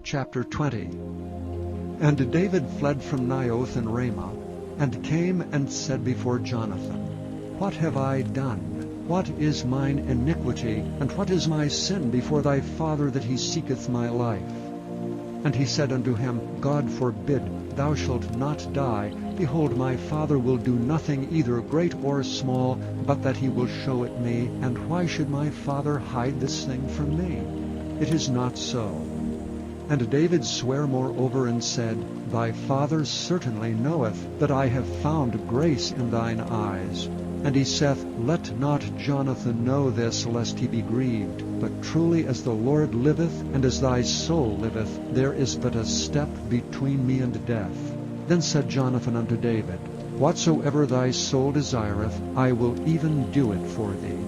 Chapter 20. And David fled from Naioth in Ramah, and came and said before Jonathan, What have I done? What is mine iniquity, and what is my sin before thy father, that he seeketh my life? And he said unto him, God forbid, thou shalt not die. Behold, my father will do nothing either great or small, but that he will show it me. And why should my father hide this thing from me? It is not so. And David sware moreover and said, Thy father certainly knoweth that I have found grace in thine eyes. And he saith, Let not Jonathan know this, lest he be grieved. But truly as the Lord liveth, and as thy soul liveth, there is but a step between me and death. Then said Jonathan unto David, Whatsoever thy soul desireth, I will even do it for thee.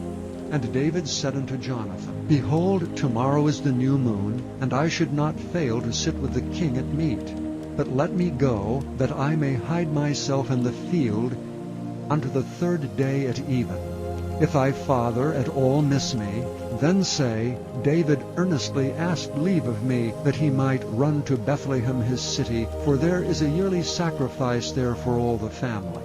And David said unto Jonathan, Behold, tomorrow is the new moon, and I should not fail to sit with the king at meat. But let me go, that I may hide myself in the field unto the third day at even. If thy father at all miss me, then say, David earnestly asked leave of me, that he might run to Bethlehem his city, for there is a yearly sacrifice there for all the family.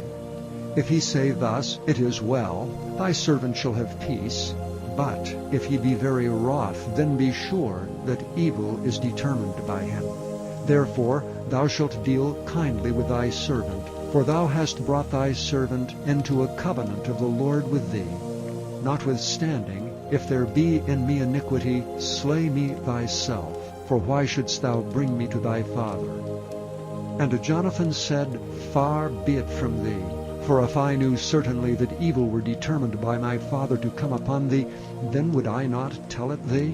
If he say thus, It is well, thy servant shall have peace. But if he be very wroth, then be sure that evil is determined by him. Therefore thou shalt deal kindly with thy servant, for thou hast brought thy servant into a covenant of the Lord with thee. Notwithstanding, if there be in me iniquity, slay me thyself, for why shouldst thou bring me to thy father? And Jonathan said, Far be it from thee, for if I knew certainly that evil were determined by my father to come upon thee, then would I not tell it thee?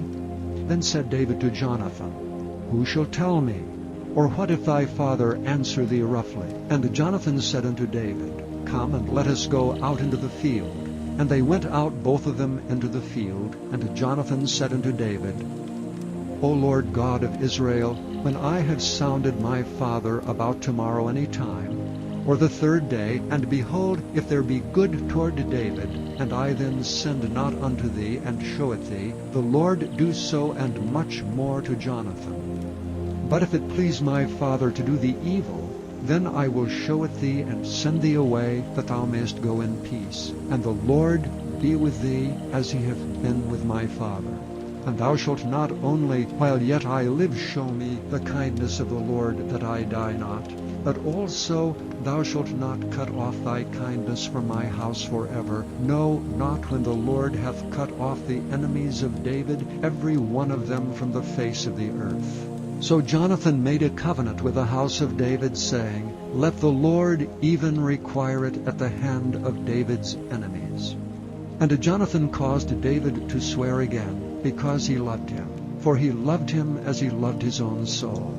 Then said David to Jonathan, Who shall tell me? Or what if thy father answer thee roughly? And Jonathan said unto David, Come, and let us go out into the field. And they went out both of them into the field. And Jonathan said unto David, O Lord God of Israel, when I have sounded my father about tomorrow any time, or the third day, and behold, if there be good toward David, and I then send not unto thee, and show it thee, the Lord do so and much more to Jonathan. But if it please my father to do thee evil, then I will show it thee, and send thee away, that thou mayest go in peace. And the Lord be with thee, as he hath been with my father. And thou shalt not only, while yet I live, show me the kindness of the Lord, that I die not, but also thou shalt not cut off thy kindness from my house forever. No, not when the Lord hath cut off the enemies of David, every one of them from the face of the earth. So Jonathan made a covenant with the house of David, saying, Let the Lord even require it at the hand of David's enemies. And Jonathan caused David to swear again, because he loved him, for he loved him as he loved his own soul.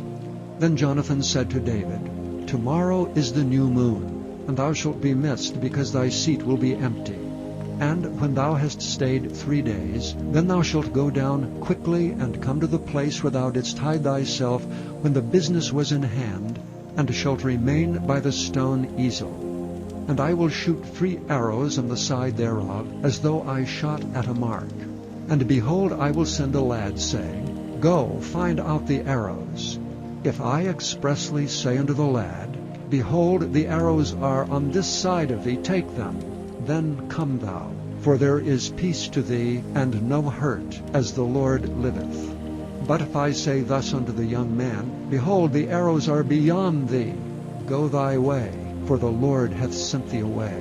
Then Jonathan said to David, Tomorrow is the new moon, and thou shalt be missed, because thy seat will be empty. And when thou hast stayed 3 days, then thou shalt go down quickly, and come to the place where thou didst hide thyself when the business was in hand, and shalt remain by the stone Ezel. And I will shoot 3 arrows on the side thereof, as though I shot at a mark. And behold, I will send a lad, saying, Go, find out the arrows. If I expressly say unto the lad, Behold, the arrows are on this side of thee, take them, then come thou, for there is peace to thee, and no hurt, as the Lord liveth. But if I say thus unto the young man, Behold, the arrows are beyond thee, go thy way, for the Lord hath sent thee away.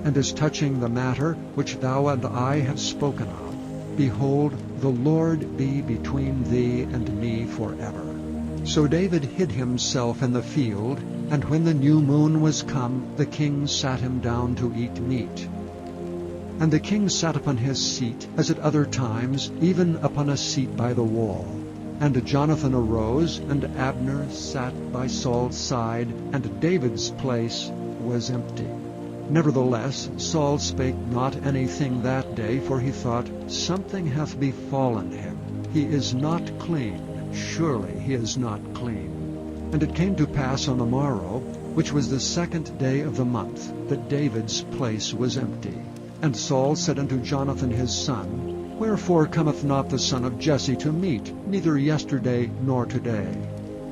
And as touching the matter which thou and I have spoken of, behold, the Lord be between thee and me forever. So David hid himself in the field, and when the new moon was come, the king sat him down to eat meat. And the king sat upon his seat, as at other times, even upon a seat by the wall. And Jonathan arose, and Abner sat by Saul's side, and David's place was empty. Nevertheless Saul spake not anything that day, for he thought, Something hath befallen him. He is not clean. Surely he is not clean. And it came to pass on the morrow, which was the 2nd day of the month, that David's place was empty. And Saul said unto Jonathan his son, Wherefore cometh not the son of Jesse to meet, neither yesterday nor today?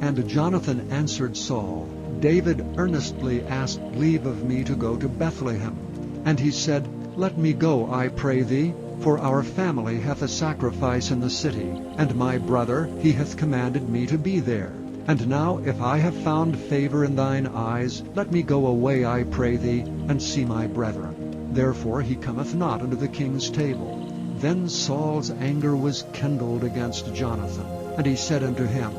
And Jonathan answered Saul, David earnestly asked leave of me to go to Bethlehem. And he said, Let me go, I pray thee, for our family hath a sacrifice in the city, and my brother, he hath commanded me to be there. And now, if I have found favor in thine eyes, let me go away, I pray thee, and see my brethren. Therefore he cometh not unto the king's table. Then Saul's anger was kindled against Jonathan, and he said unto him,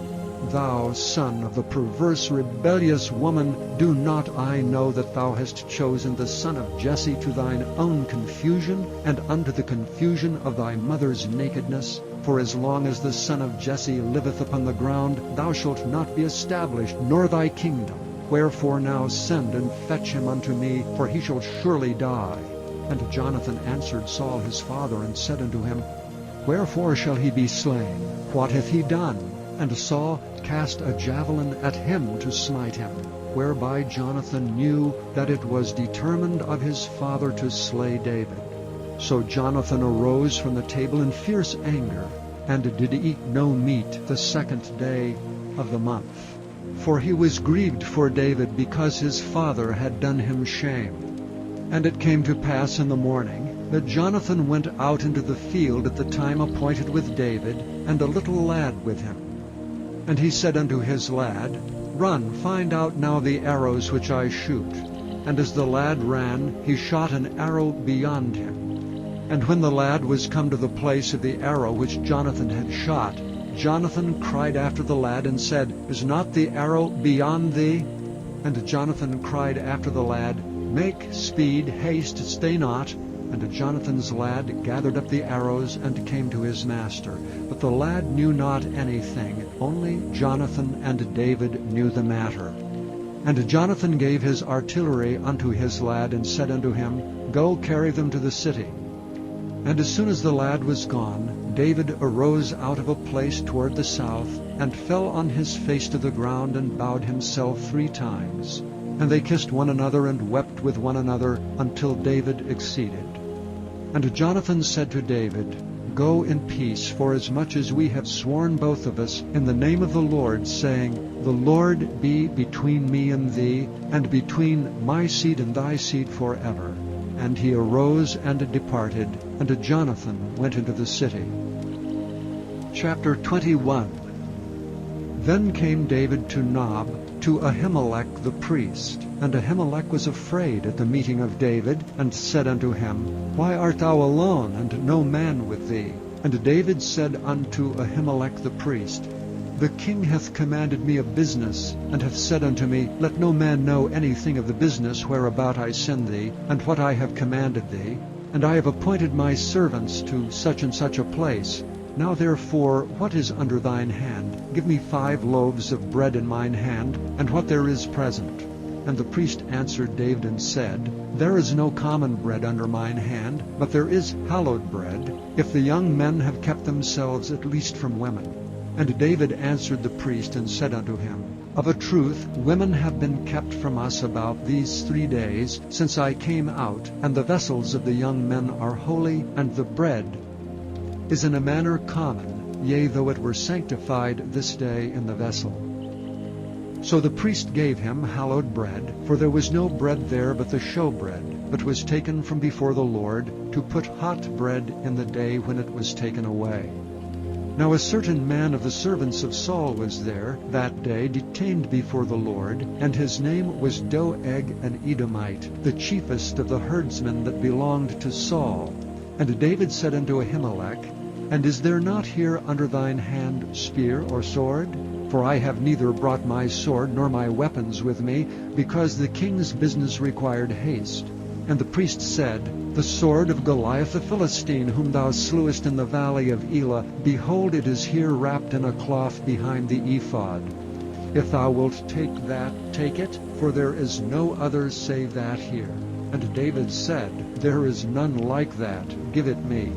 Thou son of the perverse rebellious woman, do not I know that thou hast chosen the son of Jesse to thine own confusion, and unto the confusion of thy mother's nakedness? For as long as the son of Jesse liveth upon the ground, thou shalt not be established, nor thy kingdom. Wherefore now send and fetch him unto me, for he shall surely die. And Jonathan answered Saul his father, and said unto him, Wherefore shall he be slain? What hath he done? And Saul cast a javelin at him to smite him, whereby Jonathan knew that it was determined of his father to slay David. So Jonathan arose from the table in fierce anger, and did eat no meat the 2nd day of the month. For he was grieved for David, because his father had done him shame. And it came to pass in the morning that Jonathan went out into the field at the time appointed with David, and a little lad with him. And he said unto his lad, Run, find out now the arrows which I shoot. And as the lad ran, he shot an arrow beyond him. And when the lad was come to the place of the arrow which Jonathan had shot, Jonathan cried after the lad, and said, Is not the arrow beyond thee? And Jonathan cried after the lad, Make speed, haste, stay not. And Jonathan's lad gathered up the arrows, and came to his master. But the lad knew not anything, only Jonathan and David knew the matter. And Jonathan gave his artillery unto his lad, and said unto him, Go carry them to the city. And as soon as the lad was gone, David arose out of a place toward the south, and fell on his face to the ground, and bowed himself 3 times. And they kissed one another, and wept with one another, until David exceeded. And Jonathan said to David, Go in peace, forasmuch as we have sworn both of us in the name of the Lord, saying, The Lord be between me and thee, and between my seed and thy seed forever. And he arose and departed, and Jonathan went into the city. Chapter 21. Then came David to Nob, to Ahimelech the priest. And Ahimelech was afraid at the meeting of David, and said unto him, Why art thou alone, and no man with thee? And David said unto Ahimelech the priest, The king hath commanded me a business, and hath said unto me, Let no man know anything of the business whereabout I send thee, and what I have commanded thee. And I have appointed my servants to such and such a place. Now therefore, what is under thine hand? Give me 5 loaves of bread in mine hand, and what there is present. And the priest answered David and said, There is no common bread under mine hand, but there is hallowed bread, if the young men have kept themselves at least from women. And David answered the priest and said unto him, Of a truth, women have been kept from us about these 3 days, since I came out, and the vessels of the young men are holy, and the bread is in a manner common, yea, though it were sanctified this day in the vessel. So the priest gave him hallowed bread, for there was no bread there but the showbread, but was taken from before the Lord, to put hot bread in the day when it was taken away. Now a certain man of the servants of Saul was there that day, detained before the Lord, and his name was Doeg an Edomite, the chiefest of the herdsmen that belonged to Saul. And David said unto Ahimelech, And is there not here under thine hand spear or sword? For I have neither brought my sword nor my weapons with me, because the king's business required haste. And the priest said, The sword of Goliath the Philistine, whom thou slewest in the valley of Elah, behold, it is here wrapped in a cloth behind the ephod. If thou wilt take that, take it, for there is no other save that here. And David said, There is none like that, give it me.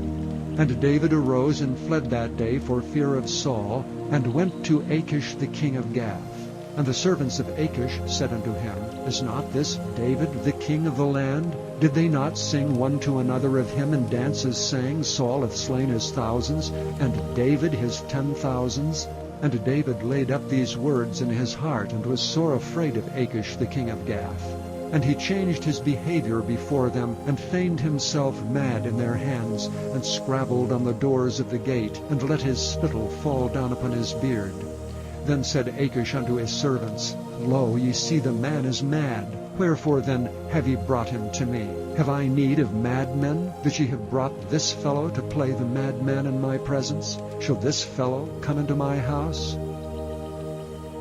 And David arose and fled that day for fear of Saul, and went to Achish the king of Gath. And the servants of Achish said unto him, Is not this David the king of the land? Did they not sing one to another of him in dances, saying, Saul hath slain his thousands, and David his 10,000s? And David laid up these words in his heart, and was sore afraid of Achish the king of Gath. And he changed his behavior before them, and feigned himself mad in their hands, and scrabbled on the doors of the gate, and let his spittle fall down upon his beard. Then said Achish unto his servants, Lo, ye see the man is mad. Wherefore then have ye brought him to me? Have I need of madmen, that ye have brought this fellow to play the madman in my presence? Shall this fellow come into my house?